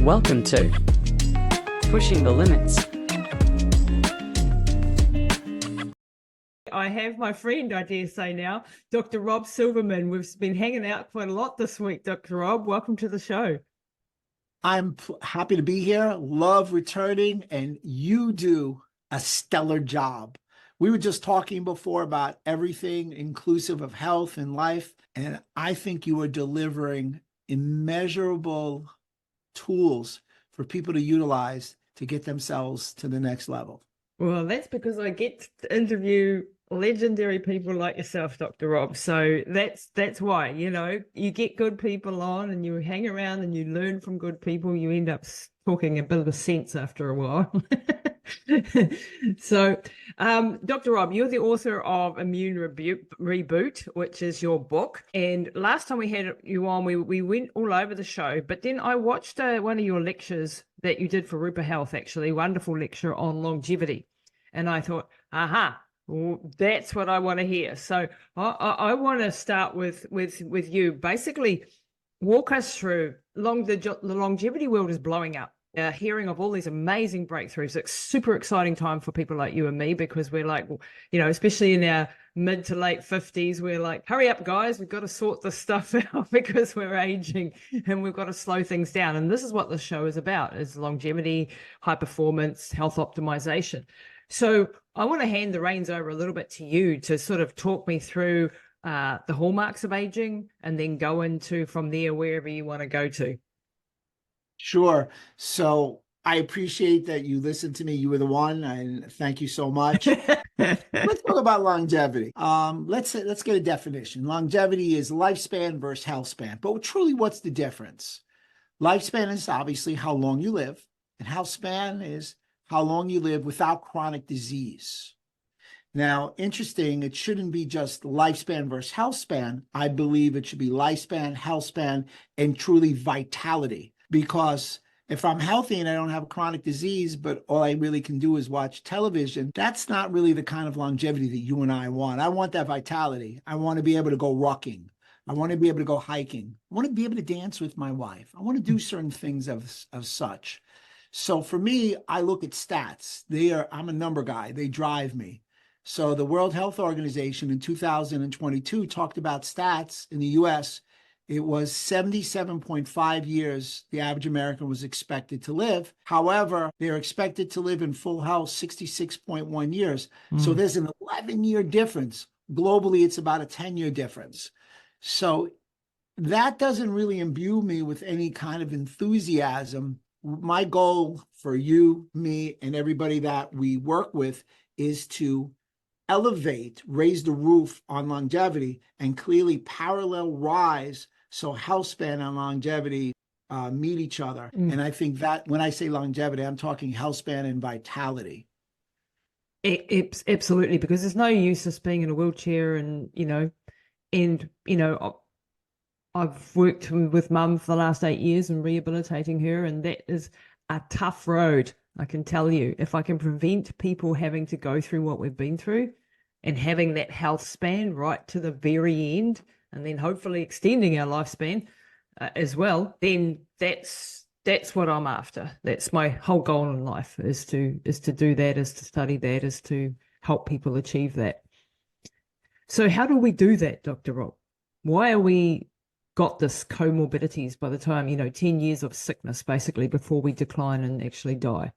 Welcome to Pushing the Limits. I have my friend, I dare say now, Dr. Rob Silverman. We've been hanging out quite a lot this week, Dr. Rob. Welcome to the show. I'm happy to be here. Love returning, and you do a stellar job. We were just talking before about everything inclusive of health and life, and I think you are delivering immeasurable tools for people to utilize to get themselves to the next level. Well, that's because I get to interview legendary people like yourself, Dr. Rob. So that's why, you get good people on and you hang around and you learn from good people. You end up talking a bit of sense after a while. So, Dr. Rob, you're the author of Immune Reboot, which is your book. And last time we had you on, we went all over the show. But then I watched one of your lectures that you did for Rupa Health, actually, wonderful lecture on longevity. And I thought, that's what I want to hear. So I want to start with you. Basically, walk us through the longevity world is blowing up. Hearing of all these amazing breakthroughs. It's super exciting time for people like you and me, because we're like, especially in our mid to late 50s, we're like, hurry up, guys, we've got to sort this stuff out because we're aging and we've got to slow things down. And this is what this show is about, is longevity, high performance, health optimization. So I want to hand the reins over a little bit to you to sort of talk me through the hallmarks of aging, and then go into from there wherever you want to go to. Sure. So I appreciate that you listened to me. You were the one, and thank you so much. Let's talk about longevity. Let's get a definition. Longevity is lifespan versus health span. But truly, what's the difference? Lifespan is obviously how long you live, and health span is how long you live without chronic disease. Now, interesting, it shouldn't be just lifespan versus health span. I believe it should be lifespan, health span, and truly vitality. Because if I'm healthy and I don't have a chronic disease, but all I really can do is watch television, that's not really the kind of longevity that you and I want. I want that vitality. I want to be able to go rocking. I want to be able to go hiking. I want to be able to dance with my wife. I want to do certain things of such. So for me, I look at stats. I'm a number guy. They drive me. So the World Health Organization in 2022 talked about stats in the US. It was 77.5 years the average American was expected to live. However, they're expected to live in full health 66.1 years. So there's an 11-year difference. Globally, it's about a 10-year difference. So that doesn't really imbue me with any kind of enthusiasm. My goal for you, me, and everybody that we work with is to elevate, raise the roof on longevity, and clearly parallel rise so health span and longevity meet each other. And I think that when I say longevity, I'm talking health span and vitality. Absolutely, because there's no use us being in a wheelchair and I've worked with Mum for the last 8 years and rehabilitating her, and that is a tough road, I can tell you. If I can prevent people having to go through what we've been through and having that health span right to the very end, and then hopefully extending our lifespan as well, then that's what I'm after. That's my whole goal in life, is to do that, is to study that, is to help people achieve that. So how do we do that, Dr. Rob? Why are we got this comorbidities by the time, 10 years of sickness, basically, before we decline and actually die?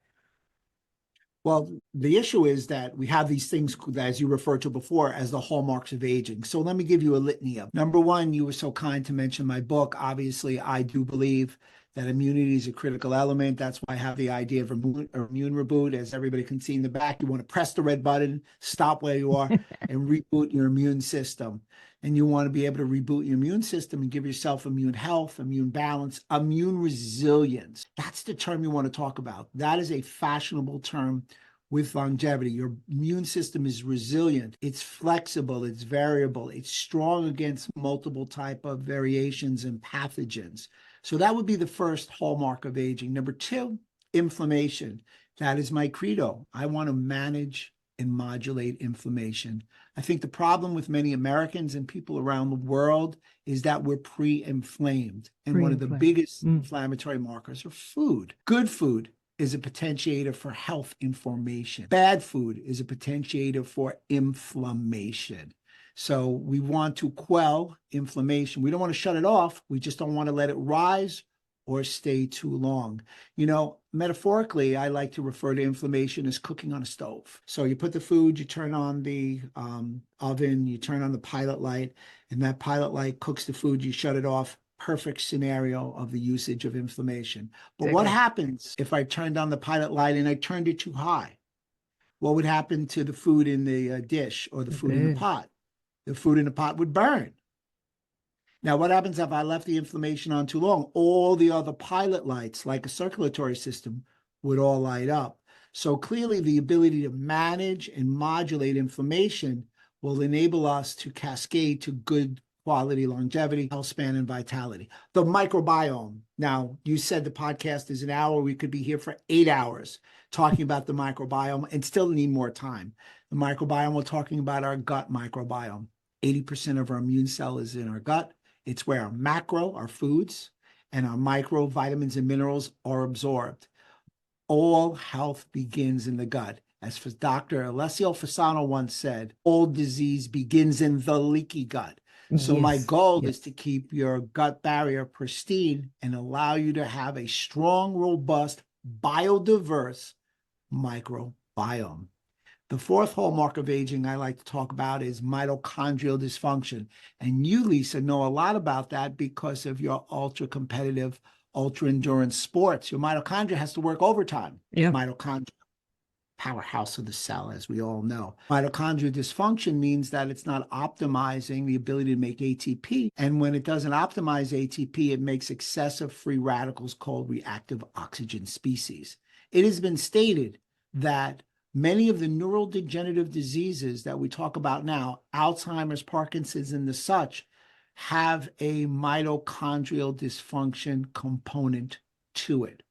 Well, the issue is that we have these things, as you referred to before, as the hallmarks of aging. So let me give you a litany of. Number one, you were so kind to mention my book. Obviously, I do believe that immunity is a critical element. That's why I have the idea of immune reboot. As everybody can see in the back, you want to press the red button, stop where you are, and reboot your immune system. And you want to be able to reboot your immune system and give yourself immune health, immune balance, immune resilience. That's the term you want to talk about. That is a fashionable term with longevity. Your immune system is resilient. It's flexible. It's variable. It's strong against multiple type of variations and pathogens. So that would be the first hallmark of aging. Number two, inflammation. That is my credo. I want to manage and modulate inflammation. I think the problem with many Americans and people around the world is that we're pre-inflamed. And one of the biggest inflammatory markers are food. Good food is a potentiator for health information. Bad food is a potentiator for inflammation. So we want to quell inflammation. We don't want to shut it off. We just don't want to let it rise or stay too long. You know, metaphorically, I like to refer to inflammation as cooking on a stove. So you put the food, you turn on the oven, you turn on the pilot light, and that pilot light cooks the food, you shut it off. Perfect scenario of the usage of inflammation. But what happens if I turned on the pilot light and I turned it too high? What would happen to the food in the dish or the food in the pot? The food in the pot would burn. Now, what happens if I left the inflammation on too long? All the other pilot lights, like a circulatory system, would all light up. So clearly, the ability to manage and modulate inflammation will enable us to cascade to good quality longevity, health span, and vitality. The microbiome. Now, you said the podcast is an hour. We could be here for 8 hours talking about the microbiome and still need more time. The microbiome, we're talking about our gut microbiome. 80% of our immune cell is in our gut. It's where our macro, our foods, and our micro, vitamins and minerals are absorbed. All health begins in the gut. As for Dr. Alessio Fasano once said, all disease begins in the leaky gut. So my goal is to keep your gut barrier pristine and allow you to have a strong, robust, biodiverse microbiome. The fourth hallmark of aging I like to talk about is mitochondrial dysfunction. And you, Lisa, know a lot about that because of your ultra-competitive, ultra-endurance sports. Your mitochondria has to work overtime. Mitochondria, powerhouse of the cell, as we all know. Mitochondrial dysfunction means that it's not optimizing the ability to make ATP. And when it doesn't optimize ATP, it makes excessive free radicals called reactive oxygen species. It has been stated that many of the neurodegenerative diseases that we talk about now, Alzheimer's, Parkinson's, and the such, have a mitochondrial dysfunction component to it.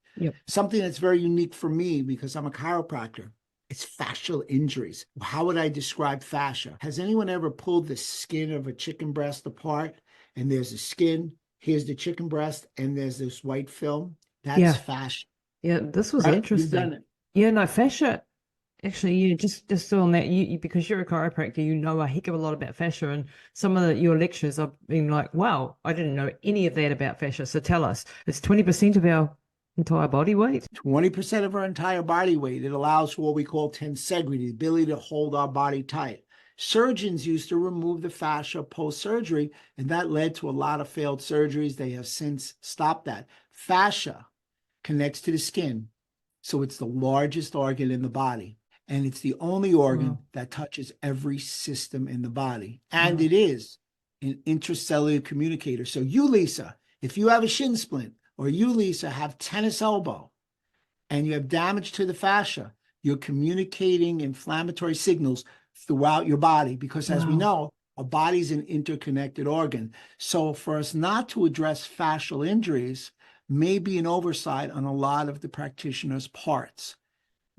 Something that's very unique for me because I'm a chiropractor. It's fascial injuries. How would I describe fascia? Has anyone ever pulled the skin of a chicken breast apart and there's the skin, here's the chicken breast, and there's this white film? That's fascia. This was Right? interesting. You've done it. No, fascia. Actually, just on that, you because you're a chiropractor, you know a heck of a lot about fascia, and some of your lectures I've been like, wow, I didn't know any of that about fascia. So tell us, it's 20% of our entire body weight? 20% of our entire body weight. It allows for what we call tensegrity, the ability to hold our body tight. Surgeons used to remove the fascia post-surgery, and that led to a lot of failed surgeries. They have since stopped that. Fascia connects to the skin, so it's the largest organ in the body. And it's the only organ that touches every system in the body. And it is an intracellular communicator. So you, Lisa, if you have a shin splint, or you, Lisa, have tennis elbow, and you have damage to the fascia, you're communicating inflammatory signals throughout your body. Because as we know, our body's an interconnected organ. So for us not to address fascial injuries may be an oversight on a lot of the practitioner's parts.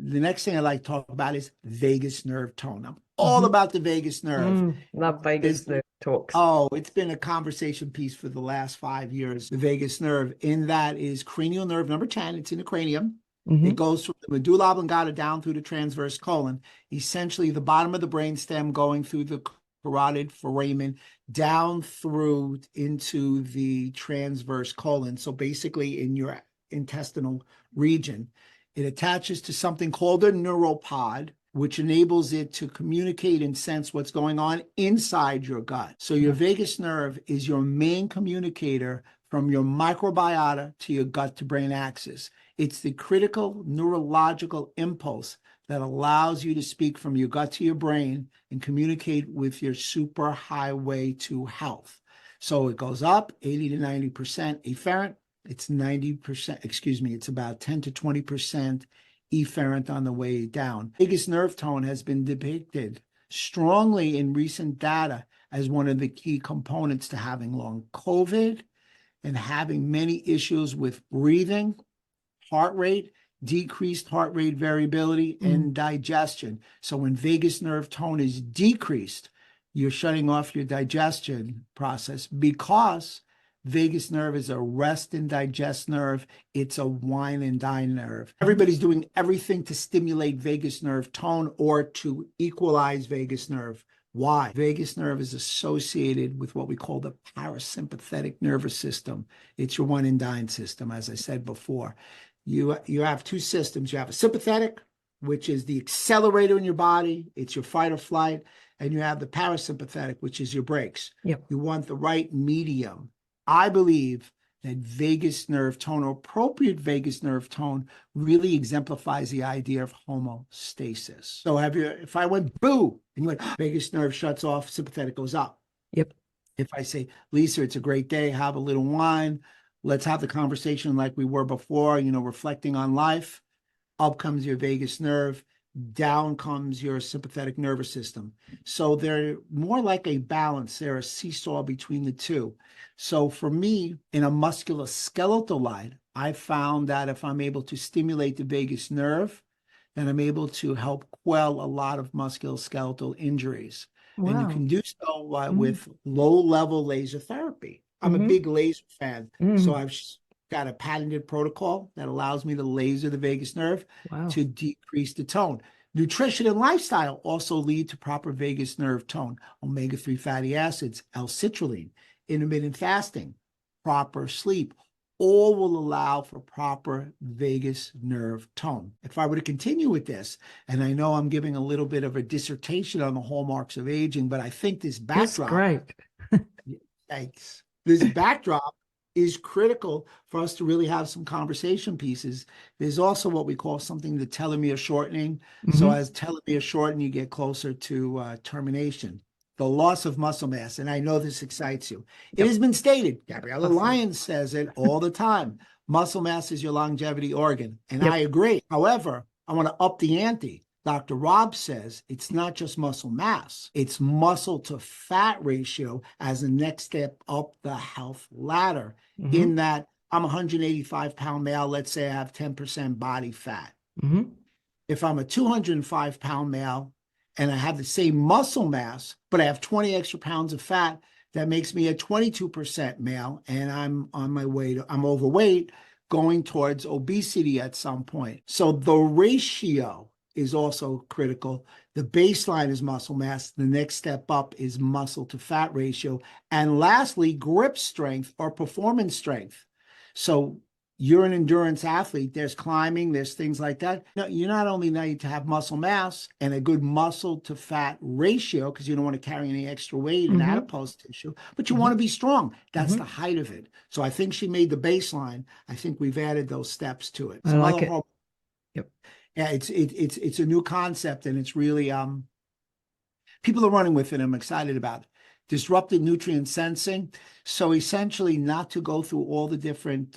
The next thing I like to talk about is vagus nerve tone. I'm all about the vagus nerve. Love vagus nerve talks. Oh, it's been a conversation piece for the last 5 years. The vagus nerve, in that is cranial nerve number 10. It's in the cranium. It goes from the medulla oblongata down through the transverse colon, essentially the bottom of the brainstem going through the carotid foramen down through into the transverse colon. So basically in your intestinal region. It attaches to something called a neuropod, which enables it to communicate and sense what's going on inside your gut. So your vagus nerve is your main communicator from your microbiota to your gut to brain axis. It's the critical neurological impulse that allows you to speak from your gut to your brain and communicate with your superhighway to health. So it goes up 80 to 90% efferent. It's 90%, it's about 10 to 20% efferent on the way down. Vagus nerve tone has been depicted strongly in recent data as one of the key components to having long COVID and having many issues with breathing, heart rate, decreased heart rate variability, and digestion. So when vagus nerve tone is decreased, you're shutting off your digestion process because vagus nerve is a rest and digest nerve. It's a wine and dine nerve. Everybody's doing everything to stimulate vagus nerve tone or to equalize vagus nerve. Why? Vagus nerve is associated with what we call the parasympathetic nervous system. It's your wine and dine system, as I said before. You have two systems. You have a sympathetic, which is the accelerator in your body. It's your fight or flight. And you have the parasympathetic, which is your brakes. Yep. You want the right medium. I believe that vagus nerve tone, or appropriate vagus nerve tone, really exemplifies the idea of homeostasis. So if I went boo, and you went, vagus nerve shuts off, sympathetic goes up. Yep. If I say, Lisa, it's a great day, have a little wine, let's have the conversation like we were before, reflecting on life, up comes your vagus nerve, down comes your sympathetic nervous system. So they're more like a balance. They're a seesaw between the two. So for me, in a musculoskeletal line, I found that if I'm able to stimulate the vagus nerve, then I'm able to help quell a lot of musculoskeletal injuries. Wow. And you can do so with low-level laser therapy. I'm a big laser fan. So I've got a patented protocol that allows me to laser the vagus nerve to decrease the tone. Nutrition and lifestyle also lead to proper vagus nerve tone. Omega-3 fatty acids, L-citrulline, intermittent fasting, proper sleep, all will allow for proper vagus nerve tone. If I were to continue with this, and I know I'm giving a little bit of a dissertation on the hallmarks of aging, but I think this backdrop— That's great. Thanks. This backdrop is critical for us to really have some conversation pieces. There's also what we call something the telomere shortening. So as telomere shorten, you get closer to termination. The loss of muscle mass, and I know this excites you. It has been stated, Gabriella Lyons says it all the time, muscle mass is your longevity organ, and I agree. However, I want to up the ante. Dr. Rob says it's not just muscle mass, it's muscle to fat ratio as the next step up the health ladder, in that I'm a 185-pound male, let's say I have 10% body fat. If I'm a 205-pound male, and I have the same muscle mass, but I have 20 extra pounds of fat, that makes me a 22% male, and I'm on my way to, I'm overweight, going towards obesity at some point. So the ratio is also critical. The baseline is muscle mass. The next step up is muscle to fat ratio. And lastly, grip strength or performance strength. So you're an endurance athlete, there's climbing, there's things like that. No, you not only need to have muscle mass and a good muscle to fat ratio, because you don't want to carry any extra weight in adipose tissue, but you want to be strong. That's the height of it. So I think she made the baseline. I think we've added those steps to it. I like it. Yeah, it's a new concept, and it's really people are running with it. I'm excited about it. Disrupted nutrient sensing. So essentially, not to go through all the different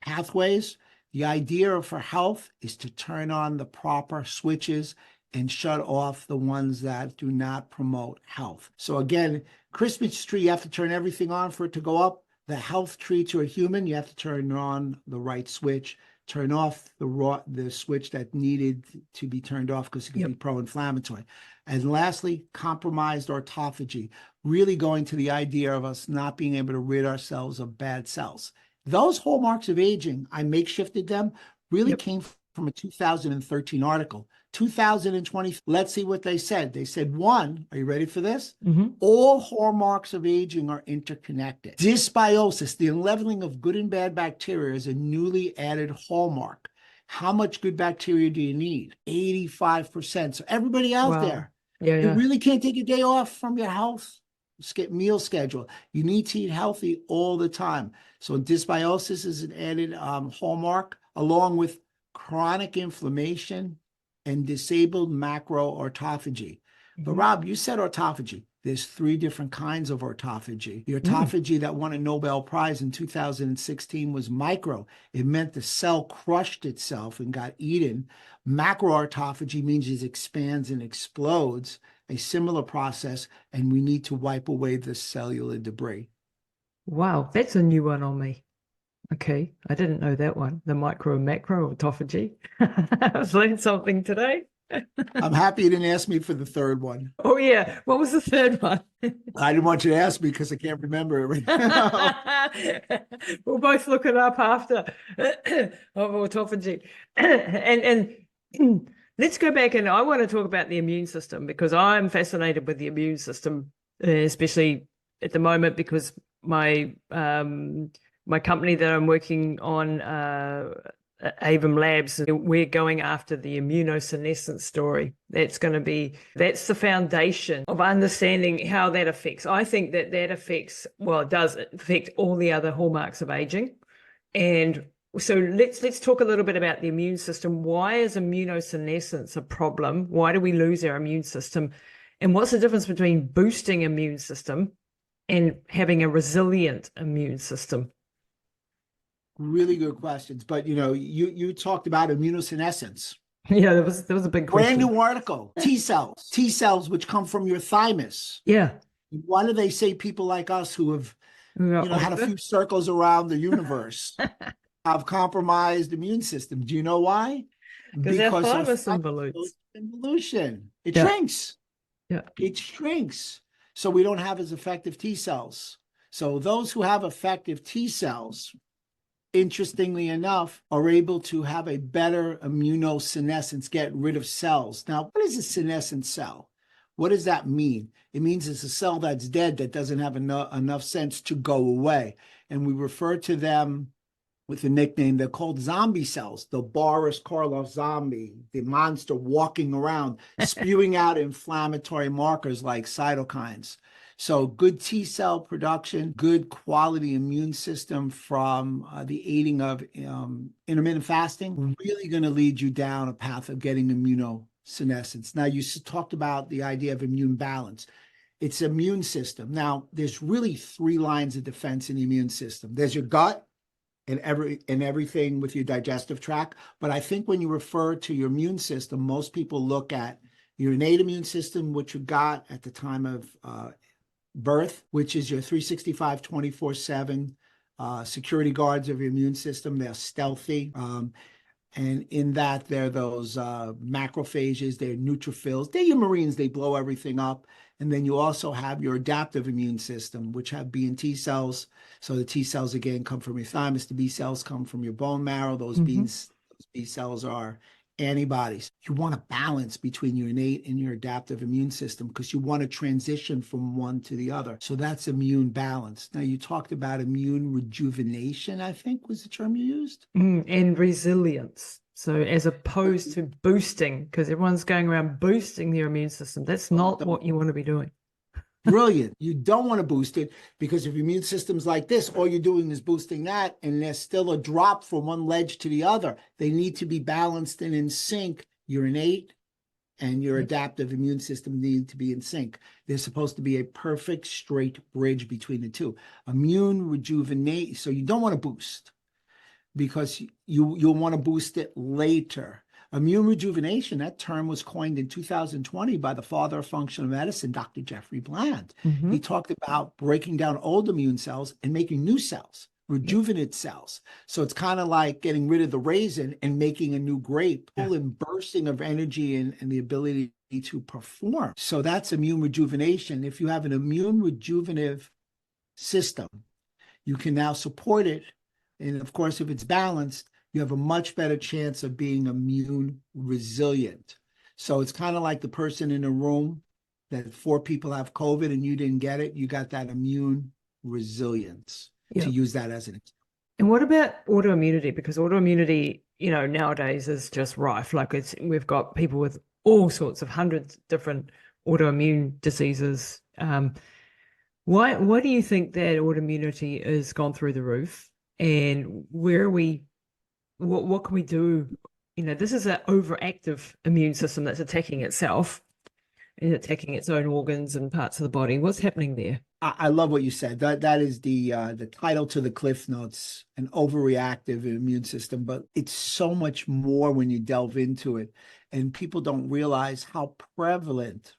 pathways. The idea for health is to turn on the proper switches and shut off the ones that do not promote health. So again, Christmas tree, you have to turn everything on for it to go up. The health tree to a human, you have to turn on the right switch, turn off the switch that needed to be turned off because it could be pro-inflammatory. And lastly, compromised autophagy, really going to the idea of us not being able to rid ourselves of bad cells. Those hallmarks of aging, I makeshifted them, really came from a 2013 article. 2020, let's see what they said. They said, one, are you ready for this? All hallmarks of aging are interconnected. Dysbiosis, the unleaveling of good and bad bacteria, is a newly added hallmark. How much good bacteria do you need? 85%. So everybody out there, you really can't take a day off from your health meal schedule. You need to eat healthy all the time. So dysbiosis is an added hallmark, along with chronic inflammation and disabled macroautophagy. But Rob, you said autophagy. There's 3 different kinds of autophagy. The autophagy that won a Nobel Prize in 2016 was micro. It meant the cell crushed itself and got eaten. Macroautophagy means it expands and explodes, a similar process, and we need to wipe away the cellular debris. Wow, that's a new one on me. Okay, I didn't know that one. The micro and macro autophagy. I've learned something today. I'm happy you didn't ask me for the third one. Oh yeah, what was the third one? I didn't want you to ask me because I can't remember it right now. We'll both look it up after of autophagy. And let's go back, and I want to talk about the immune system because I'm fascinated with the immune system, especially at the moment because my company that I'm working on, Avum Labs, we're going after the immunosenescence story. That's the foundation of understanding how that affects. I think that affects, well, it does affect all the other hallmarks of aging. And so let's talk a little bit about the immune system. Why is immunosenescence a problem? Why do we lose our immune system? And what's the difference between boosting immune system and having a resilient immune system? Really good questions. But you talked about immunosenescence. Yeah, that was a big Brand question. new article. T cells, which come from your thymus. Yeah. Why do they say people like us who have, had a few circles around the universe have compromised immune system? Do you know why? Because our Because thymus of involutes. involution. It Yeah. shrinks. Yeah. It shrinks. So we don't have as effective T cells. So those who have effective T cells, interestingly enough, are able to have a better immunosenescence, get rid of cells. Now, what is a senescent cell? What does that mean? It means it's a cell that's dead that doesn't have enough sense to go away. And we refer to them with a nickname. They're called zombie cells, the Boris Karloff zombie, the monster walking around, spewing out inflammatory markers like cytokines. So good T cell production, good quality immune system from the aiding of intermittent fasting, really going to lead you down a path of getting immunosenescence. Now, you talked about the idea of immune balance. It's immune system. Now, there's really three lines of defense in the immune system. There's your gut and everything with your digestive tract. But I think when you refer to your immune system, most people look at your innate immune system, which you got at the time of birth, which is your 365, 24/7 security guards of your immune system. They're stealthy. And in that, they're those macrophages, they're neutrophils, they're your Marines, they blow everything up. And then you also have your adaptive immune system, which have B and T cells. So the T cells, again, come from your thymus. The B cells come from your bone marrow. Those B cells are antibodies. You want a balance between your innate and your adaptive immune system because you want to transition from one to the other. So that's immune balance. Now, you talked about immune rejuvenation, I think was the term you used. And resilience. So as opposed to boosting, because everyone's going around boosting their immune system, that's not what you want to be doing. Brilliant. You don't want to boost it because if your immune system's like this, all you're doing is boosting that, and there's still a drop from one ledge to the other. They need to be balanced and in sync. Your innate and your adaptive immune system need to be in sync. There's supposed to be a perfect straight bridge between the two. Immune rejuvenate. So you don't want to boost because you'll want to boost it later. Immune rejuvenation, that term was coined in 2020 by the father of functional medicine, Dr. Jeffrey Bland. He talked about breaking down old immune cells and making new cells, rejuvenate cells. So it's kind of like getting rid of the raisin and making a new grape, full and bursting of energy and the ability to perform. So that's immune rejuvenation. If you have an immune rejuvenative system, you can now support it. And of course, if it's balanced, you have a much better chance of being immune resilient. So it's kind of like the person in a room that 4 people have COVID and you didn't get it. You got that immune resilience, to use that as an example. And what about autoimmunity? Because autoimmunity, nowadays is just rife. Like we've got people with all sorts of hundreds of different autoimmune diseases. Why do you think that autoimmunity has gone through the roof? And where are we? What can we do? This is an overactive immune system that's attacking itself and attacking its own organs and parts of the body. What's happening there? I love what you said. That is the title to the Cliff Notes, an overreactive immune system. But it's so much more when you delve into it. And people don't realize how prevalent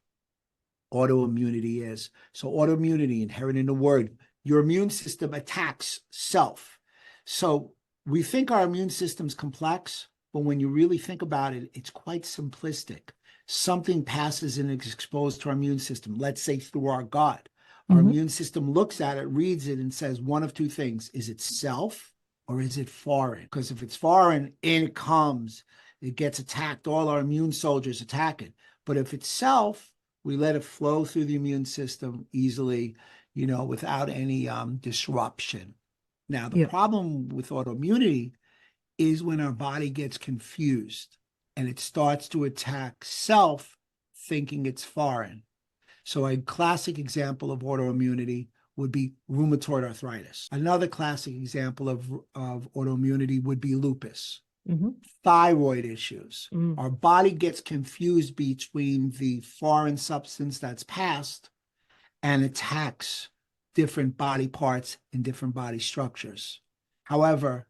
autoimmunity is. So autoimmunity, inherent in the word, your immune system attacks self. So we think our immune system's complex, but when you really think about it, it's quite simplistic. Something passes and is exposed to our immune system, let's say through our gut. Our immune system looks at it, reads it, and says one of two things. Is it self or is it foreign? Because if it's foreign, in it comes. It gets attacked. All our immune soldiers attack it. But if it's self, we let it flow through the immune system easily, without any disruption. Now, the problem with autoimmunity is when our body gets confused and it starts to attack self, thinking it's foreign. So a classic example of autoimmunity would be rheumatoid arthritis. Another classic example of autoimmunity would be lupus. Thyroid issues. Our body gets confused between the foreign substance that's passed and attacks different body parts and different body structures. However,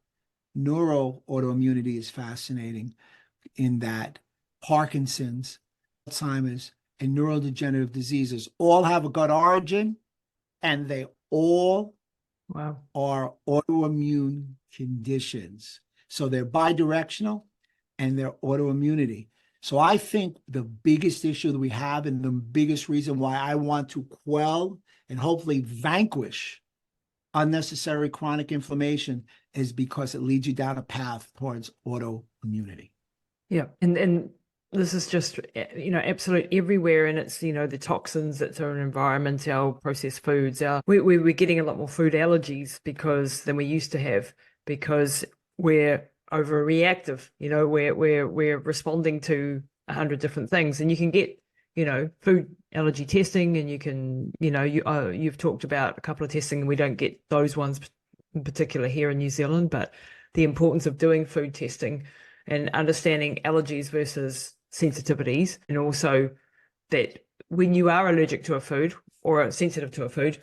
neuroautoimmunity is fascinating in that Parkinson's, Alzheimer's, and neurodegenerative diseases all have a gut origin, and they all are autoimmune conditions. So they're bidirectional and they're autoimmunity. So I think the biggest issue that we have and the biggest reason why I want to quell and hopefully vanquish unnecessary chronic inflammation is because it leads you down a path towards autoimmunity. Yeah. And this is just, absolute everywhere. And it's, the toxins that's in our environment, our processed foods, we're getting a lot more food allergies than we used to have, because we're overreactive. We're responding to 100 different things, and you can get, food allergy testing, and you can, you've talked about a couple of testing, and we don't get those ones in particular here in New Zealand, but the importance of doing food testing and understanding allergies versus sensitivities, and also that when you are allergic to a food or sensitive to a food,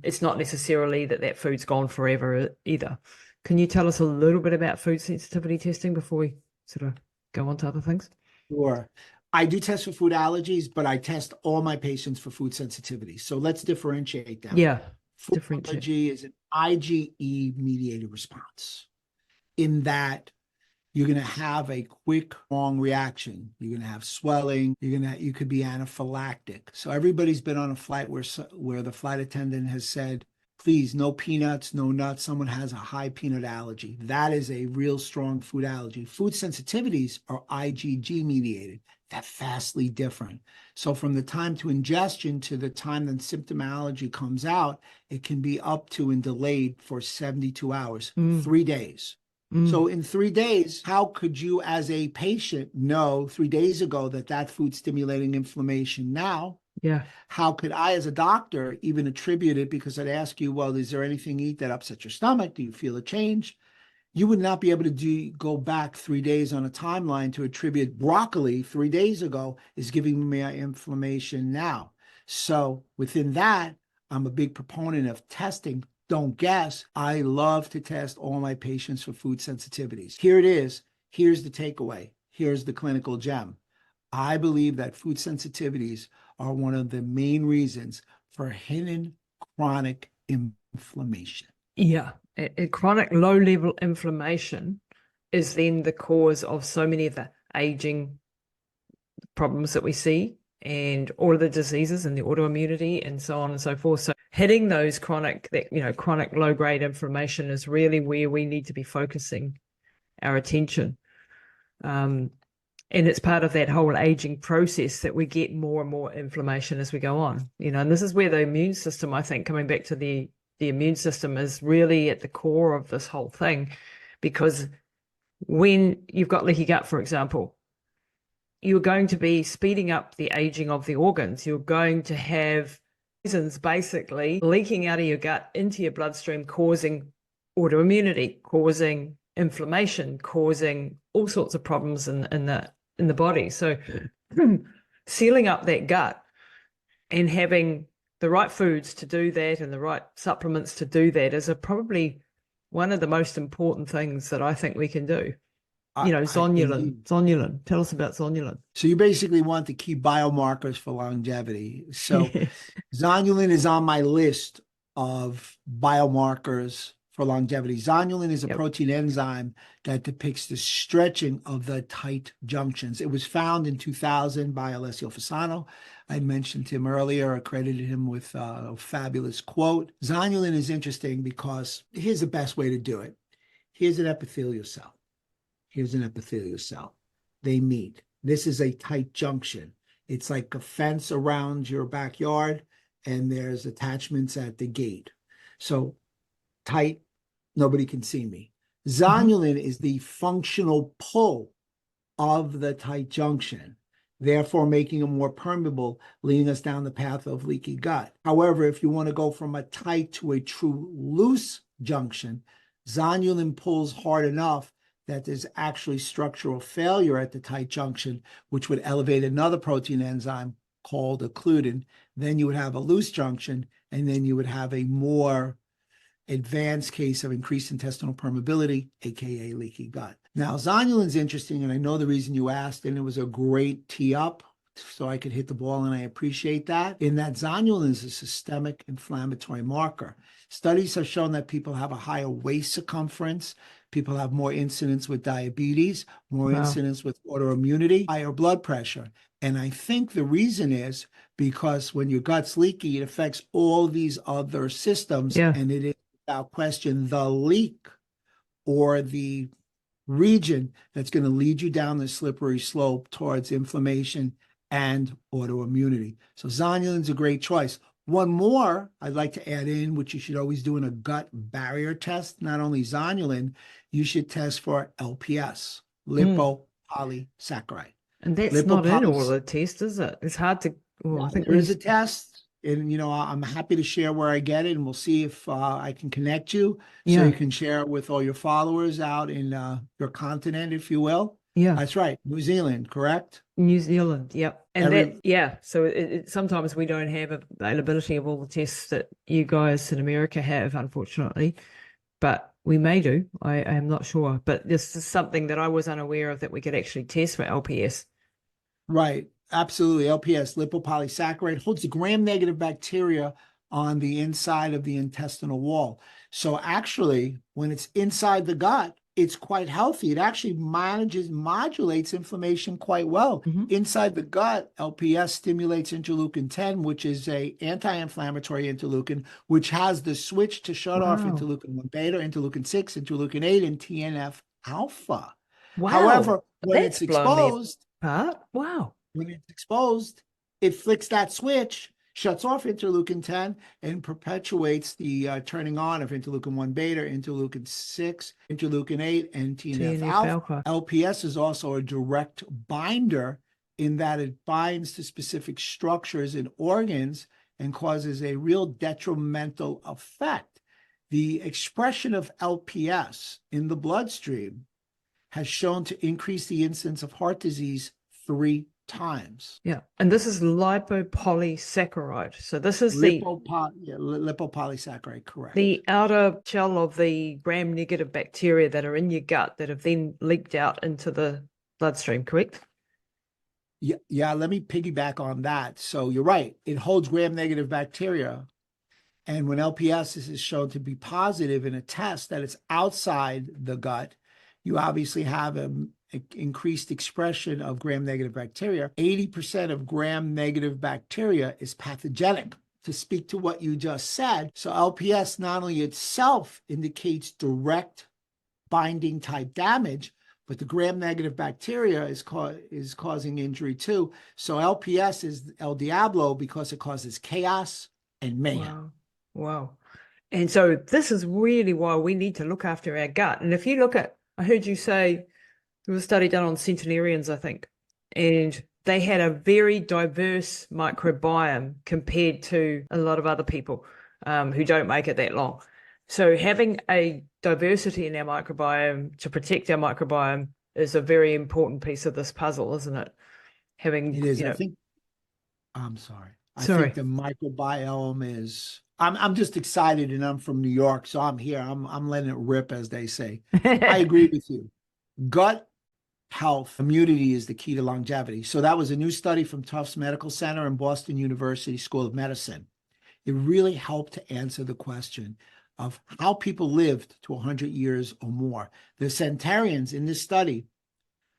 it's not necessarily that food's gone forever either. Can you tell us a little bit about food sensitivity testing before we sort of go on to other things? Sure. I do test for food allergies, but I test all my patients for food sensitivity. So let's differentiate them. Yeah. Food allergy is an IgE-mediated response, in that you're going to have a quick, long reaction. You're going to have swelling. You could be anaphylactic. So everybody's been on a flight where the flight attendant has said, please, no peanuts, no nuts. Someone has a high peanut allergy. That is a real strong food allergy. Food sensitivities are IgG mediated. They're vastly different. So from the time to ingestion to the time that symptomology comes out, it can be up to and delayed for 72 hours, 3 days. So in 3 days, how could you as a patient know 3 days ago that food stimulating inflammation now? Yeah. How could I as a doctor even attribute it? Because I'd ask you, well, is there anything you eat that upsets your stomach? Do you feel a change? You would not be able to go back 3 days on a timeline to attribute broccoli 3 days ago is giving me inflammation now. So within that, I'm a big proponent of testing. Don't guess. I love to test all my patients for food sensitivities. Here it is. Here's the takeaway. Here's the clinical gem. I believe that food sensitivities are one of the main reasons for hidden chronic inflammation. Yeah. A chronic low-level inflammation is then the cause of so many of the aging problems that we see, and all of the diseases and the autoimmunity and so on and so forth. So hitting those chronic low-grade inflammation is really where we need to be focusing our attention. And it's part of that whole aging process that we get more and more inflammation as we go on. And this is where the immune system, I think, coming back to the immune system, is really at the core of this whole thing. Because when you've got leaky gut, for example, you're going to be speeding up the aging of the organs. You're going to have poisons basically leaking out of your gut into your bloodstream, causing autoimmunity, causing inflammation, causing all sorts of problems in the body. So sealing up that gut and having the right foods to do that and the right supplements to do that is probably one of the most important things that I think we can do. Zonulin. Tell us about zonulin. So you basically want the key biomarkers for longevity. So zonulin is on my list of biomarkers for longevity. Zonulin is a Yep. protein enzyme that depicts the stretching of the tight junctions. It was found in 2000 by Alessio Fasano. I mentioned him earlier, accredited him with a fabulous quote. Zonulin is interesting because here's the best way to do it. Here's an epithelial cell. Here's an epithelial cell. They meet. This is a tight junction. It's like a fence around your backyard, and there's attachments at the gate. So tight, nobody can see me. Zonulin is the functional pull of the tight junction, therefore making them more permeable, leading us down the path of leaky gut. However, if you want to go from a tight to a true loose junction, zonulin pulls hard enough that there's actually structural failure at the tight junction, which would elevate another protein enzyme called occludin. Then you would have a loose junction, and then you would have a more advanced case of increased intestinal permeability, aka leaky gut. Now, zonulin's interesting, and I know the reason you asked, and it was a great tee up, so I could hit the ball, and I appreciate that. In that, zonulin is a systemic inflammatory marker. Studies have shown that people have a higher waist circumference, people have more incidence with diabetes, more incidence with autoimmunity, higher blood pressure. And I think the reason is because when your gut's leaky, it affects all these other systems, and it is without question the leak or the region that's going to lead you down the slippery slope towards inflammation and autoimmunity. So zonulin's a great choice. One more I'd like to add in, which you should always do in a gut barrier test, not only zonulin, you should test for LPS, lipopolysaccharide. And that's not in all the tests, is it? It's hard to, I think there is a test, and I'm happy to share where I get it, and we'll see if I can connect you so you can share it with all your followers out in your continent, if you will. Yeah. That's right. New Zealand, correct? New Zealand, yep. And so sometimes we don't have availability of all the tests that you guys in America have, unfortunately, but we may do. I am not sure, but this is something that I was unaware of, that we could actually test for LPS. Right. Absolutely. LPS, lipopolysaccharide, holds the gram-negative bacteria on the inside of the intestinal wall. So actually, when it's inside the gut, it's quite healthy. It actually modulates inflammation quite well. Inside the gut, LPS stimulates interleukin-10, which is a anti-inflammatory interleukin, which has the switch to shut off interleukin-1 beta, interleukin-6, interleukin-8, and TNF-alpha. However, when it's exposed, when it's exposed, it flicks that switch, shuts off interleukin-10, and perpetuates the turning on of interleukin-1 beta, interleukin-6, interleukin-8, and TNF-alpha. LPS is also a direct binder in that it binds to specific structures and organs and causes a real detrimental effect. The expression of LPS in the bloodstream has shown to increase the incidence of heart disease 3 times. Yeah. And this is lipopolysaccharide. So this is lipopolysaccharide, correct. The outer shell of the gram-negative bacteria that are in your gut that have then leaked out into the bloodstream, correct? Yeah, let me piggyback on that. So you're right. It holds gram-negative bacteria. And when LPS is shown to be positive in a test that it's outside the gut, you obviously have an increased expression of gram-negative bacteria. 80% of gram-negative bacteria is pathogenic. To speak to what you just said, so LPS not only itself indicates direct binding type damage, but the gram-negative bacteria is causing injury too. So LPS is El Diablo because it causes chaos and mayhem. Wow. And so this is really why we need to look after our gut. And if you look at, I heard you say there was a study done on centenarians, I think, and they had a very diverse microbiome compared to a lot of other people who don't make it that long. So having a diversity in our microbiome to protect our microbiome is a very important piece of this puzzle, isn't it? It is. I think the microbiome is, I'm just excited, and I'm from New York, so I'm here. I'm letting it rip, as they say. I agree with you. Gut health, immunity is the key to longevity. So that was a new study from Tufts Medical Center and Boston University School of Medicine. It really helped to answer the question. of how people lived to 100 years or more. The centenarians in this study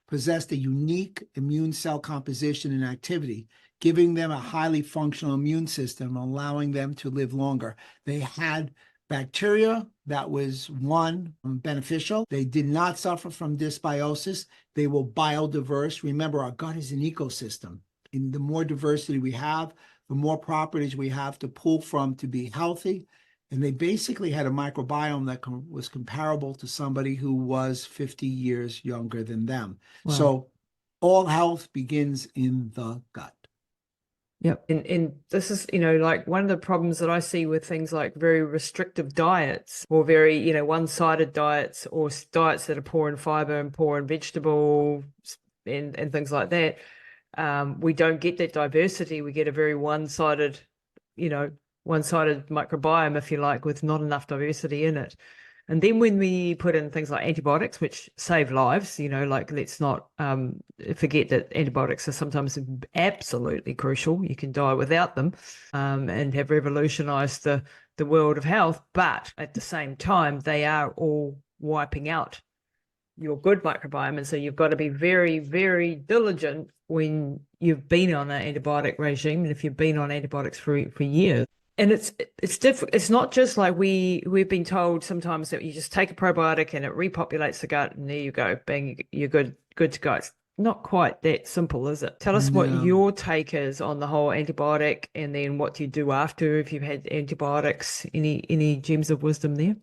possessed a unique immune cell composition and activity, giving them a highly functional immune system, allowing them to live longer. They had bacteria that was, one, beneficial. They did not suffer from dysbiosis. They were biodiverse. Remember, our gut is an ecosystem. And the more diversity we have, the more properties we have to pull from to be healthy. And they basically had a microbiome that was comparable to somebody who was 50 years younger than them. Wow. So all health begins in the gut. Yep. And this is, like one of the problems that I see with things like very restrictive diets or very, one-sided diets or diets that are poor in fiber and poor in vegetable and things like that. We don't get that diversity. We get a very one-sided microbiome, if you like, with not enough diversity in it. And then when we put in things like antibiotics, which save lives, let's not forget that antibiotics are sometimes absolutely crucial. You can die without them, and have revolutionized the world of health. But at the same time, they are all wiping out your good microbiome. And so you've got to be very, very diligent when you've been on an antibiotic regime, and if you've been on antibiotics for years. And it's different. It's not just like we've been told sometimes that you just take a probiotic and it repopulates the gut and there you go, bang, you're good to go. It's not quite that simple, is it? Tell us what your take is on the whole antibiotic, and then what do you do after if you've had antibiotics? Any gems of wisdom there?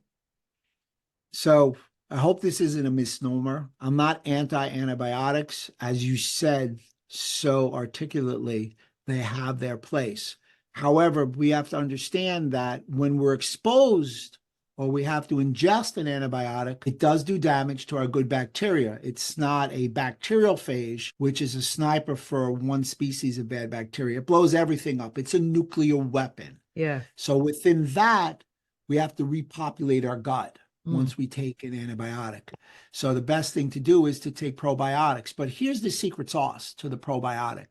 So I hope this isn't a misnomer. I'm not anti-antibiotics. As you said so articulately, they have their place. However, we have to understand that when we're exposed or we have to ingest an antibiotic, it does do damage to our good bacteria. It's not a bacteriophage, which is a sniper for one species of bad bacteria. It blows everything up. It's a nuclear weapon. Yeah. So within that, we have to repopulate our gut once we take an antibiotic. So the best thing to do is to take probiotics. But here's the secret sauce to the probiotic.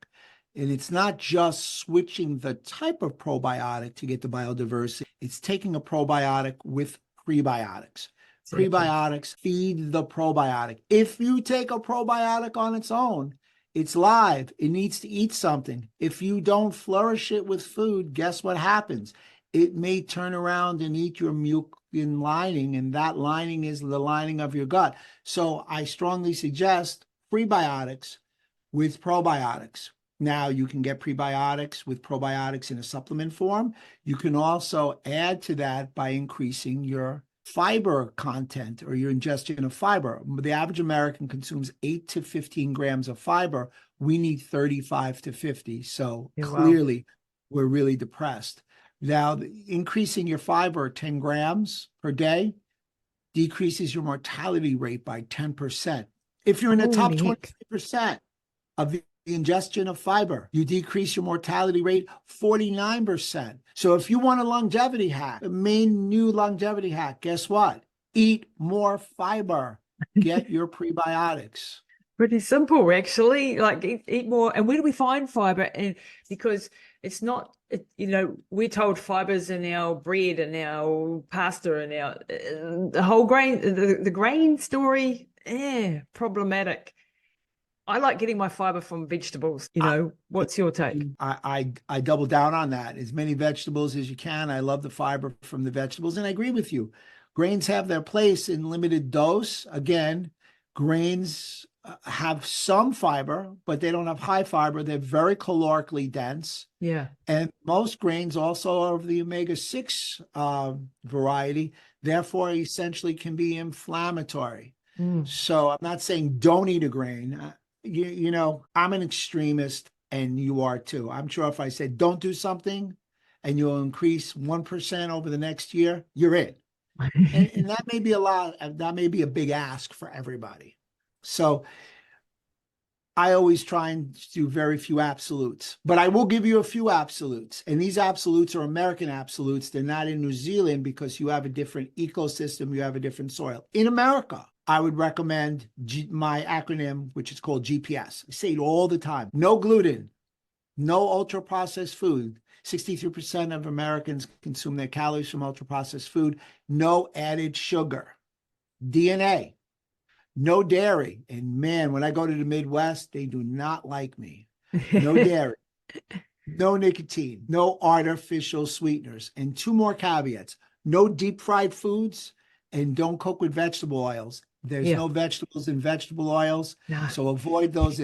And it's not just switching the type of probiotic to get the biodiversity. It's taking a probiotic with prebiotics. Exactly. Prebiotics feed the probiotic. If you take a probiotic on its own, it's live. It needs to eat something. If you don't flourish it with food, guess what happens? It may turn around and eat your mucin lining, and that lining is the lining of your gut. So I strongly suggest prebiotics with probiotics. Now, you can get prebiotics with probiotics in a supplement form. You can also add to that by increasing your fiber content or your ingestion of fiber. The average American consumes 8 to 15 grams of fiber. We need 35 to 50. So clearly, we're really depressed. Now, increasing your fiber 10 grams per day decreases your mortality rate by 10%. If you're in the top 20% of the ingestion of fiber, you decrease your mortality rate 49%. So if you want a longevity hack, the main new longevity hack, guess what? Eat more fiber. Get your prebiotics. Pretty simple, actually. Like eat more. And where do we find fiber? And because it's not, we're told fibers in our bread and our pasta and our the whole grain, the grain story, problematic. I like getting my fiber from vegetables. What's your take? I double down on that. As many vegetables as you can. I love the fiber from the vegetables. And I agree with you. Grains have their place in limited dose. Again, grains have some fiber, but they don't have high fiber. They're very calorically dense. Yeah. And most grains also are of the omega-6 variety, therefore essentially can be inflammatory. So I'm not saying don't eat a grain. I'm an extremist and you are too. I'm sure if I said don't do something and you'll increase 1% over the next year, you're in. and that may be a lot. That may be a big ask for everybody. So I always try and do very few absolutes, but I will give you a few absolutes. And these absolutes are American absolutes. They're not in New Zealand because you have a different ecosystem. You have a different soil. In America, I would recommend my acronym, which is called GPS. I say it all the time. No gluten, no ultra-processed food. 63% of Americans consume their calories from ultra-processed food. No added sugar. DNA. No dairy. And man, when I go to the Midwest, they do not like me. No dairy. No nicotine. No artificial sweeteners. And 2 more caveats. No deep fried foods, and don't cook with vegetable oils. There's no vegetables in vegetable oils. No. So avoid those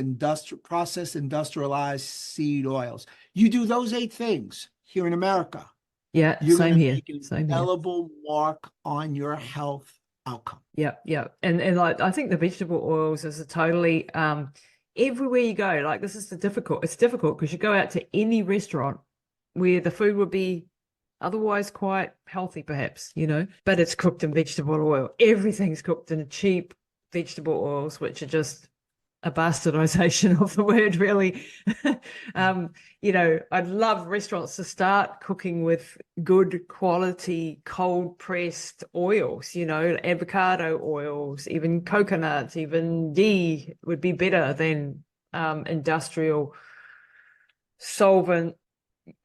processed industrialized seed oils. You do those 8 things here in America. Yeah, You're same going to here. make an Same here. indelible mark on your health outcome. Yeah, yeah. And like I think the vegetable oils is a totally everywhere you go, like this is it's difficult because you go out to any restaurant where the food would be otherwise quite healthy, perhaps, but it's cooked in vegetable oil. Everything's cooked in cheap vegetable oils, which are just a bastardization of the word, really. I'd love restaurants to start cooking with good quality cold pressed oils, avocado oils, even coconuts, even ghee would be better than industrial solvent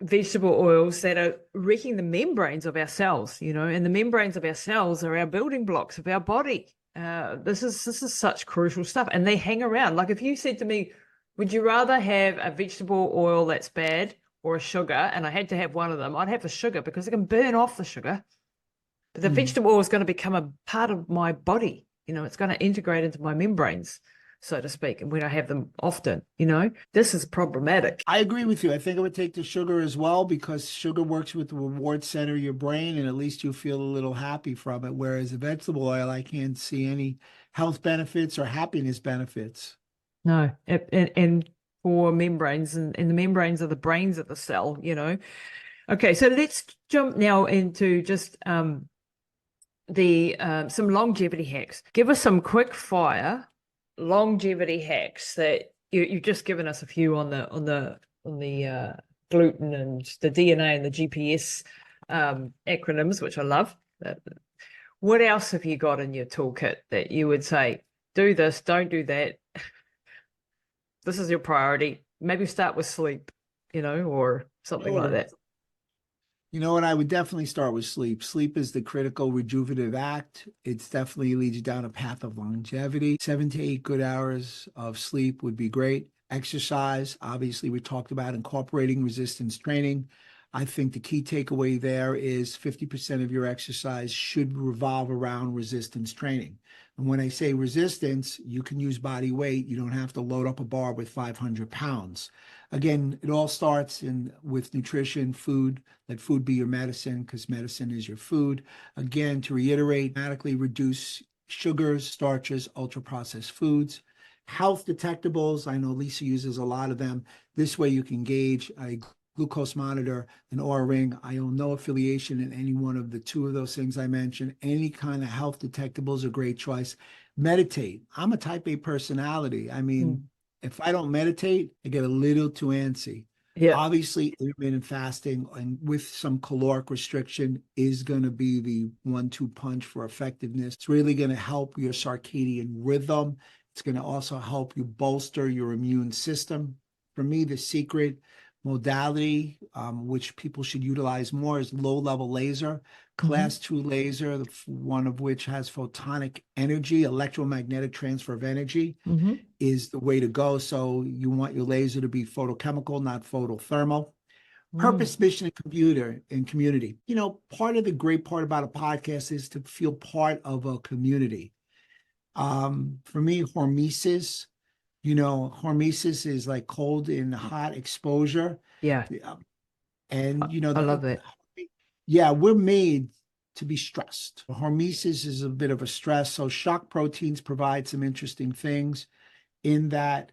vegetable oils that are wrecking the membranes of our cells, and the membranes of our cells are our building blocks of our body. This is such crucial stuff, and they hang around. Like if you said to me, would you rather have a vegetable oil that's bad or a sugar, and I had to have one of them, I'd have the sugar because it can burn off the sugar. But the vegetable oil is going to become a part of my body. It's going to integrate into my membranes, so to speak, and when I have them often, this is problematic. I agree with you. I think I would take the sugar as well because sugar works with the reward center of your brain, and at least you feel a little happy from it. Whereas a vegetable oil, I can't see any health benefits or happiness benefits. No, and for membranes, and the membranes are the brains of the cell, Okay, so let's jump now into just some longevity hacks. Give us some quick fire longevity hacks that you've just given us a few on the gluten and the DNA and the GPS acronyms, which I love. What else have you got in your toolkit that you would say, do this, don't do that? This is your priority. Maybe start with sleep, or something like that. You know what? I would definitely start with sleep. Sleep is the critical rejuvenative act. It's definitely leads you down a path of longevity. 7 to 8 good hours of sleep would be great. Exercise, obviously, we talked about incorporating resistance training. I think the key takeaway there is 50% of your exercise should revolve around resistance training. And when I say resistance, you can use body weight. You don't have to load up a bar with 500 pounds. Again, it all starts with nutrition, food. Let food be your medicine because medicine is your food. Again, to reiterate, dramatically reduce sugars, starches, ultra-processed foods. Health detectables, I know Lisa uses a lot of them. This way you can gauge a glucose monitor, an Oura ring. I own no affiliation in any one of the 2 of those things I mentioned. Any kind of health detectable is a great choice. Meditate. I'm a type A personality. I mean, if I don't meditate, I get a little too antsy. Yeah. Obviously, intermittent fasting and with some caloric restriction is going to be the 1-2 punch for effectiveness. It's really going to help your circadian rhythm. It's going to also help you bolster your immune system. For me, the secret modality, which people should utilize more, is low-level laser, class 2 laser, one of which has photonic energy, electromagnetic transfer of energy, is the way to go. So you want your laser to be photochemical, not photothermal. Purpose, mission, and community. Part of the great part about a podcast is to feel part of a community. For me, hormesis, hormesis is like cold and hot exposure. Yeah. And, I love it. Yeah, we're made to be stressed. Hormesis is a bit of a stress. So shock proteins provide some interesting things in that,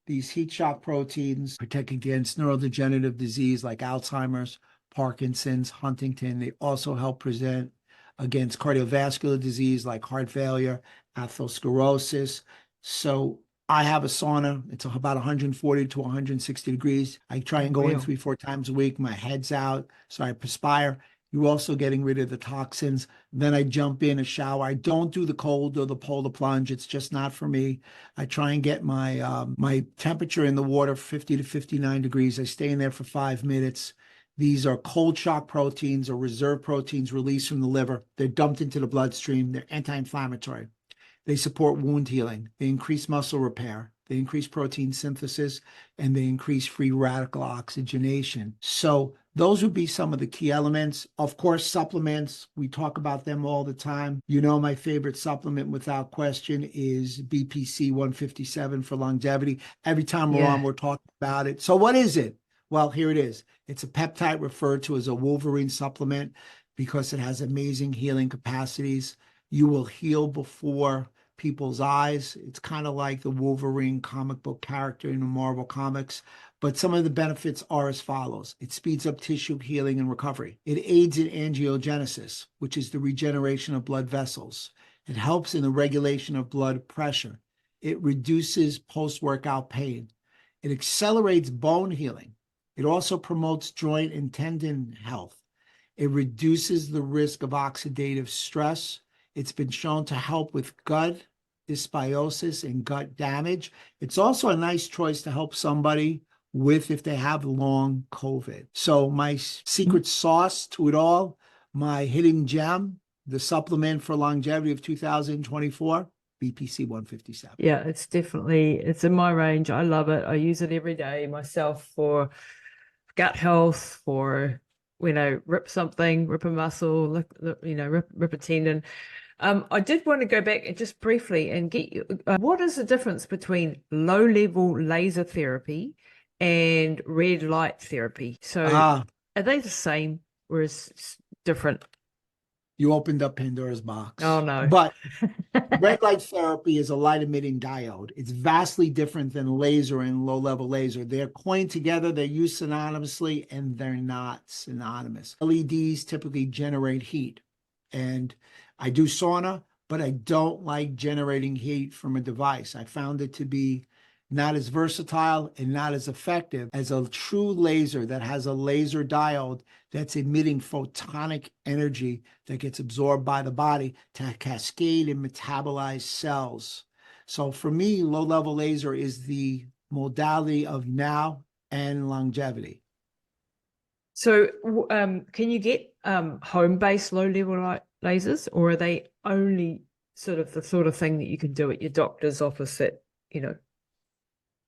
these heat shock proteins protect against neurodegenerative disease like Alzheimer's, Parkinson's, Huntington. They also help present against cardiovascular disease like heart failure, atherosclerosis. So I have a sauna. It's about 140 to 160 degrees. I try and go in 3-4 times a week. My head's out, so I perspire. You're also getting rid of the toxins. Then I jump in a shower. I don't do the cold or the polar plunge. It's just not for me. I try and get my temperature in the water 50 to 59 degrees. I stay in there for 5 minutes. These are cold shock proteins or reserve proteins released from the liver. They're dumped into the bloodstream. They're anti-inflammatory. They support wound healing. They increase muscle repair. They increase protein synthesis, and they increase free radical oxygenation. So those would be some of the key elements. Of course, supplements, we talk about them all the time. You know, my favorite supplement without question is BPC 157 for longevity. Every time we're on, we're talking about it. So what is it? Well, here it is. It's a peptide referred to as a Wolverine supplement because it has amazing healing capacities. You will heal before people's eyes. It's kind of like the Wolverine comic book character in the Marvel comics. But some of the benefits are as follows. It speeds up tissue healing and recovery. It aids in angiogenesis, which is the regeneration of blood vessels. It helps in the regulation of blood pressure. It reduces post-workout pain. It accelerates bone healing. It also promotes joint and tendon health. It reduces the risk of oxidative stress. It's been shown to help with gut dysbiosis and gut damage. It's also a nice choice to help somebody with if they have long COVID. So my secret sauce to it all, my hidden gem, the supplement for longevity of 2024, BPC 157. Yeah, it's in my range. I love it. I use it every day myself for gut health, for, rip a muscle, rip a tendon. I did want to go back just briefly and get you, what is the difference between low-level laser therapy and red light therapy? So are they the same or is it different? You opened up Pandora's box. Oh, no. But red light therapy is a light emitting diode. It's vastly different than laser and low-level laser. They're coined together, they're used synonymously, and they're not synonymous. LEDs typically generate heat. And I do sauna, but I don't like generating heat from a device. I found it to be not as versatile and not as effective as a true laser that has a laser diode that's emitting photonic energy that gets absorbed by the body to cascade and metabolize cells. So for me, low-level laser is the modality of now and longevity. So can you get home-based low-level lasers, or are they only the sort of thing that you can do at your doctor's office that, The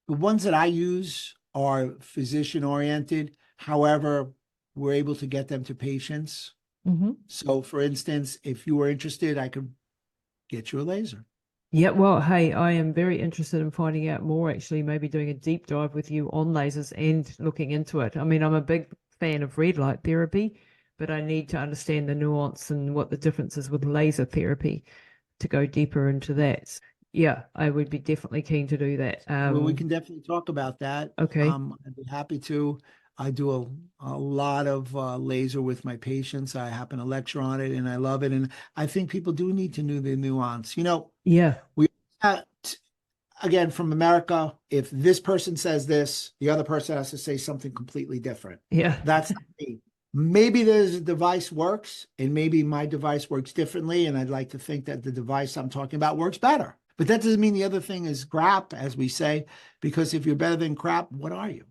ones that I use are physician-oriented. However, we're able to get them to patients. Mm-hmm. So, for instance, if you were interested, I could get you a laser. Yeah, well, hey, I am very interested in finding out more, actually, maybe doing a deep dive with you on lasers and looking into it. I mean, I'm a big fan of red light therapy, but I need to understand the nuance and what the difference is with laser therapy to go deeper into that. Yeah, I would be definitely keen to do that. Well, we can definitely talk about that. Okay. I'd be happy to. I do a lot of laser with my patients. I happen to lecture on it, and I love it. And I think people do need to know the nuance. Yeah. We again, from America, if this person says this, the other person has to say something completely different. Yeah. That's not me. Maybe the device works, and maybe my device works differently, and I'd like to think that the device I'm talking about works better. But that doesn't mean the other thing is crap, as we say, because if you're better than crap, what are you?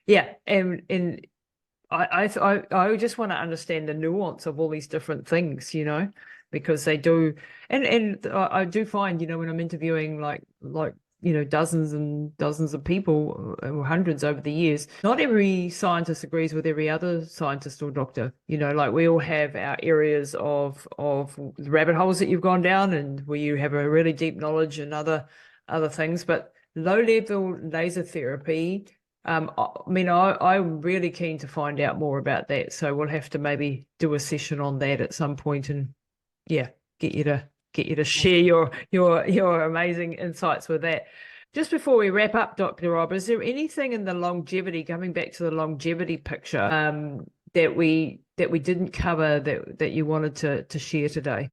Yeah. And I just want to understand the nuance of all these different things, because they do, and I do find, when I'm interviewing like dozens and dozens of people, or hundreds over the years, not every scientist agrees with every other scientist or doctor. Like we all have our areas of rabbit holes that you've gone down, and where you have a really deep knowledge and other things. But low-level laser therapy, I'm really keen to find out more about that. So we'll have to maybe do a session on that at some point, and get you to share your amazing insights with that. Just before we wrap up, Dr. Rob, is there anything in the longevity, coming back to the longevity picture, that we didn't cover that you wanted to share today?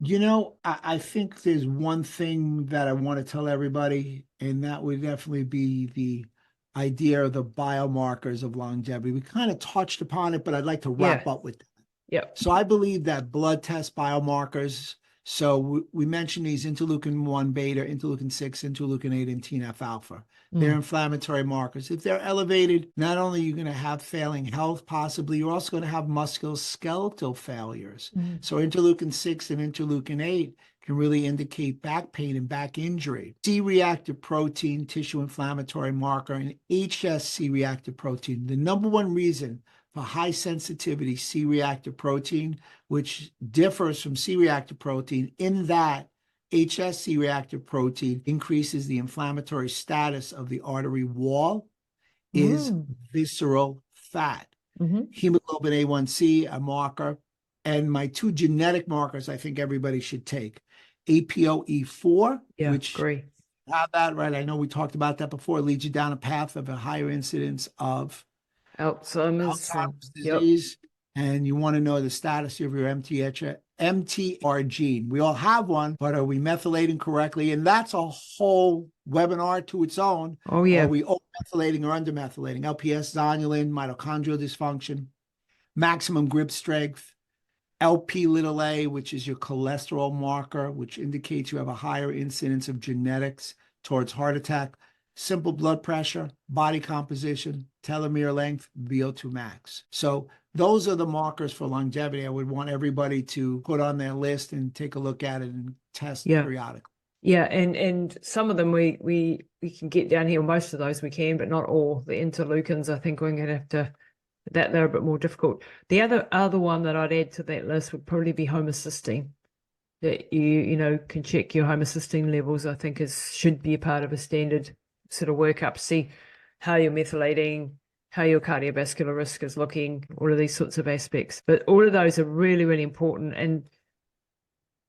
I think there's one thing that I want to tell everybody, and that would definitely be the idea of the biomarkers of longevity. We kind of touched upon it, but I'd like to wrap up with that. Yep. So I believe that blood test biomarkers, so we mentioned these interleukin-1 beta, interleukin-6, interleukin-8, and TNF-alpha. They're inflammatory markers. If they're elevated, not only are you going to have failing health, possibly, you're also going to have musculoskeletal failures. So interleukin-6 and interleukin-8 can really indicate back pain and back injury. C-reactive protein, tissue inflammatory marker, and HSC reactive protein. The number one reason for high sensitivity C-reactive protein, which differs from C-reactive protein in that HSC reactive protein increases the inflammatory status of the artery wall, is visceral fat. Hemoglobin A1C, a marker, and my two genetic markers I think everybody should take. APOE4, which have that, right? I know we talked about that before, leads you down a path of a higher incidence of Alzheimer's disease, and you want to know the status of your MTR gene. We all have one, but are we methylating correctly? And that's a whole webinar to its own. Oh, yeah. Are we over-methylating or under-methylating? LPS, zonulin, mitochondrial dysfunction, maximum grip strength, LP(a), which is your cholesterol marker, which indicates you have a higher incidence of genetics towards heart attack, simple blood pressure, body composition, telomere length, VO2 max. So those are the markers for longevity I would want everybody to put on their list and take a look at it and test periodically. Yeah, and some of them we can get down here. Most of those we can, but not all. The interleukins, I think we're going to have to, that they're a bit more difficult. The other one that I'd add to that list would probably be homocysteine. That you know can check your homocysteine levels. I think should be a part of a standard sort of workup. See how you're methylating, how your cardiovascular risk is looking, all of these sorts of aspects. But all of those are really, really important. And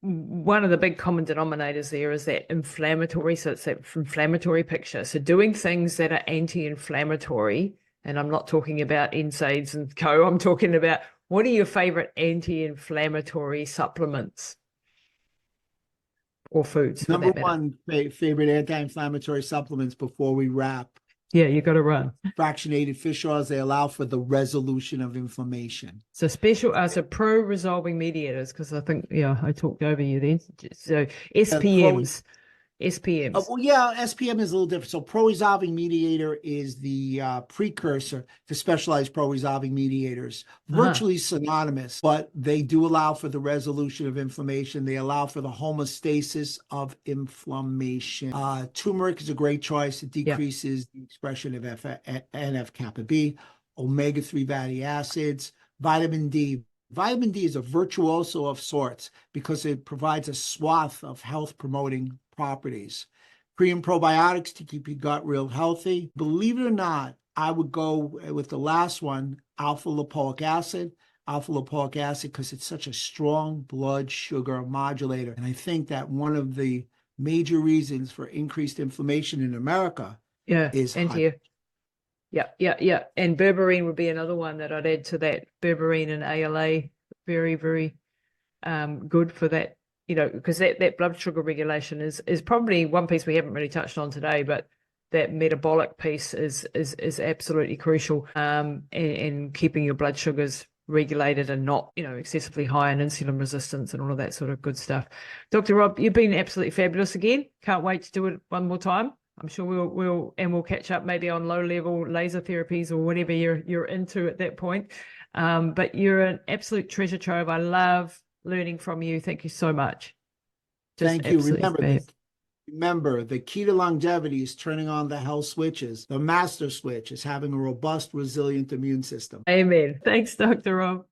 one of the big common denominators there is that inflammatory. So it's that inflammatory picture. So doing things that are anti-inflammatory, and I'm not talking about NSAIDs and co. I'm talking about what are your favorite anti-inflammatory supplements or foods? Number one favorite anti-inflammatory supplements before we wrap. Yeah, you got to run. Fractionated fish oils, they allow for the resolution of inflammation. So pro-resolving mediators, because I think, I talked over you then. So SPMs. SPMs. Well, yeah, SPM is a little different. So pro-resolving mediator is the precursor to specialized pro-resolving mediators, virtually synonymous, but they do allow for the resolution of inflammation. They allow for the homeostasis of inflammation. Turmeric is a great choice. It decreases the expression of NF-kappa B, omega-3 fatty acids, vitamin D. Vitamin D is a virtuoso of sorts because it provides a swath of health-promoting properties. Pre and probiotics to keep your gut real healthy. Believe it or not, I would go with the last one, alpha lipoic acid. Alpha lipoic acid because it's such a strong blood sugar modulator. And I think that one of the major reasons for increased inflammation in America is high. Yeah. And berberine would be another one that I'd add to that. Berberine and ALA, very, very good for that, because that blood sugar regulation is probably one piece we haven't really touched on today, but that metabolic piece is absolutely crucial in keeping your blood sugars regulated and not, excessively high in insulin resistance and all of that sort of good stuff. Dr. Rob, you've been absolutely fabulous again. Can't wait to do it one more time. I'm sure we'll catch up maybe on low-level laser therapies or whatever you're into at that point. But you're an absolute treasure trove. I love learning from you. Thank you so much. Thank you. Remember, the key to longevity is turning on the health switches. The master switch is having a robust, resilient immune system. Amen. Thanks, Dr. Rob.